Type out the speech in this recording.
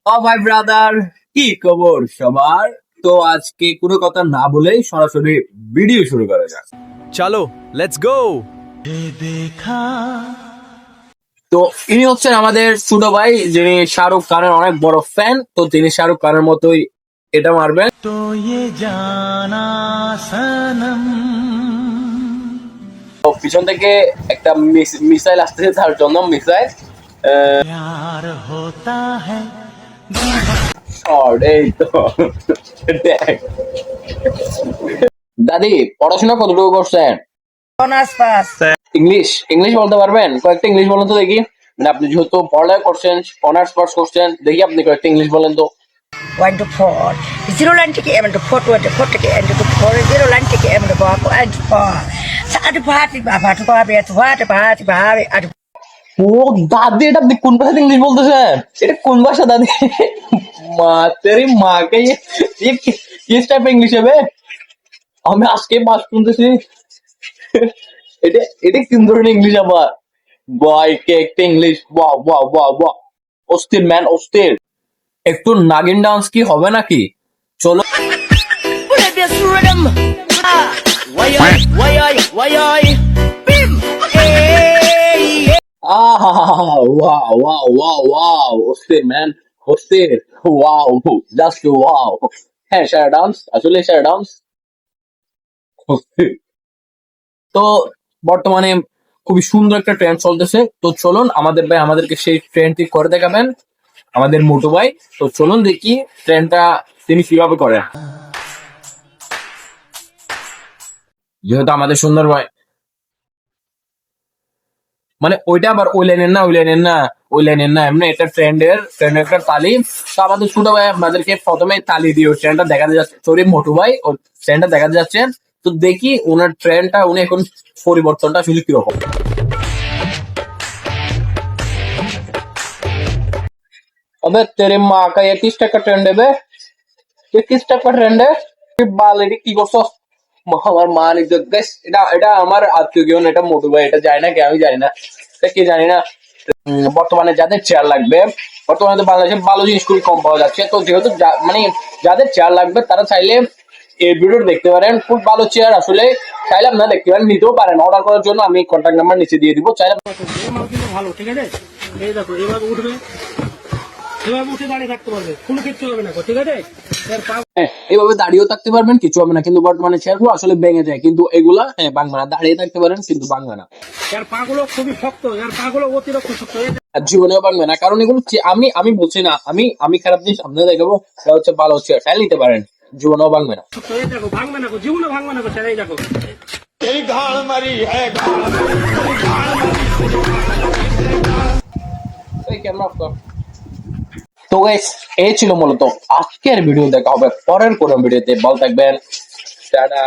O my brother, কি খবর সবার? তো আজকে কোনো কথা না বলেই সরাসরি ভিডিও শুরু করা যাক। চলো লেটস গো। তো ইনি হচ্ছেন আমাদের ছোট ভাই, যিনি শাহরুখ খানের অনেক বড় ফ্যান। তো তিনি শাহরুখ খানের মতোই এটা মারবেন। तो ये जाना सनम তো পিছন থেকে একটা মিসাইল আসতেছে, তার জন্য মিসাইল प्यार होता है শর্ট। এই তো দেখ। দাদি, পড়াশোনা কতটুকু করছেন? অনার্স পাস ইংলিশ ইংলিশ বলতে পারবেন? কয়েকটা ইংলিশ বলেন তো দেখি। মানে আপনি যেহেতু পড়ালেখা করছেন, অনার্স পাস করছেন, দেখি আপনি কয়েকটা ইংলিশ বলেন তো। 1 to 4 0 line থেকে m to 4 to 4 থেকে n to 4 0 line থেকে m to 4 and 4 sa adu party ba to ba be to what party ba adu ও দাদি, এটা আপনি কোন ভাষাতে ইংলিশ বলতেছেন? এটা কোন ভাষা দাদি? মা তেরি মাকে কিস টাইপ ইংলিশ হবে? আমি আজকে পাস শুনতেছি। এটা এটা কোন ধরনের ইংলিশ আবার? বয় কে একটা ইংলিশ, বাহ বাহ বাহ বাহ, অস্থির ম্যান, অস্থির। একটু নাগিন ডান্স কি হবে নাকি? চলো। this rhythm why bim আহা, ওয়াও ওয়াও ওয়াও ওয়াও, অস্থির ম্যান, অস্থির। Wow, just wow. হ্যাঁ, স্যার ডান্স, আসলে স্যার ডান্স অস্থির। তো বর্তমানে খুবই সুন্দর একটা ট্রেন্ড চলতেছে। তো চলুন, আমাদের ভাই আমাদেরকে সেই ট্রেন্ডটি করে দেখাবেন, আমাদের মোটু ভাই। তো চলুন দেখি ট্রেন্ডটা তিনি কিভাবে করেন। যেহেতু আমাদের সুন্দর ভাই, মানে ওইটা আবার ওই লাইনের না, ওই লাইনের না, ওই লাইনের না, এমনি এটা ট্রেন্ডের একটা তালি। তো আমাদের ছোট ভাই আপনাদেরকে প্রথমে তালি দিয়ে ওই ট্রেন্ডটা দেখাতে যাচ্ছে, সরি মোটু ভাই ওই ট্রেন্ডটা দেখাতে যাচ্ছেন। তো দেখি ওনার ট্রেন্ডটা, উনি এখন পরিবর্তনটা আসলে কিরকম। अबे तेरे माँ का ये किस टाइप का ट्रेंड है बे? ये किस टाइप का ट्रेंड है? বাল এটি কি করছো? আমার মান ইজ্জত গাইস, এটা এটা আমার আত্মীয় কেউ না, এটা মোটু ভাই, এটা জানি না কে, আমি জানি না, এটা কি জানি না। বর্তমানে যাদের চেয়ার লাগবে, বর্তমানে তো বাংলাদেশে ভালো জিনিস খুবই কম পাওয়া যাচ্ছে। তো যেহেতু মানে যাদের চেয়ার লাগবে তারা চাইলে এই ভিডিও দেখতে পারেন। খুব ভালো চেয়ার, আসলে চাইলে আপনারা দেখতে পারেন, নিতেও পারেন। অর্ডার করার জন্য আমি কন্ট্যাক্ট নাম্বার নিচে দিয়ে দিব, চাইলে। মাল কিন্তু ভালো, ঠিক আছে। এই দেখো এভাবে উঠবে, এভাবে উঠে দাঁড়িয়ে থাকতে পারবে, কোনো কিচ্ছু হবে না, ঠিক আছে। এর পা হ্যাঁ, এইভাবে দাঁড়িয়েও থাকতে পারবেন, কিছু হবে না। কিন্তু বর্তমানে চেয়ারগুলো আসলে ভেঙে যায়, কিন্তু এগুলা হ্যাঁ ভাঙবে না। দাঁড়িয়ে থাকতে পারেন কিন্তু ভাঙবে না, এর পাগুলো খুবই শক্ত, এর পাগুলো অতিরিক্ত শক্ত। আর জীবনেও ভাঙবে না। কারণ এগুলো আমি আমি বলছি না, আমি আমি খারাপ জিনিস আপনাদের দেখাবো, সেটা হচ্ছে ভালো চেয়ার, চাইলে নিতে পারেন, জীবনেও ভাঙবে না। এই দেখো ভাঙবে না, জীবনে ভাঙবে না, এই দেখো। এই ক্যামেরা অফ কর। তো গাইস, এই ছিল মূলত আজকের ভিডিও। দেখা হবে পরের কোনো ভিডিওতে, ভালো থাকবেন, টাটা।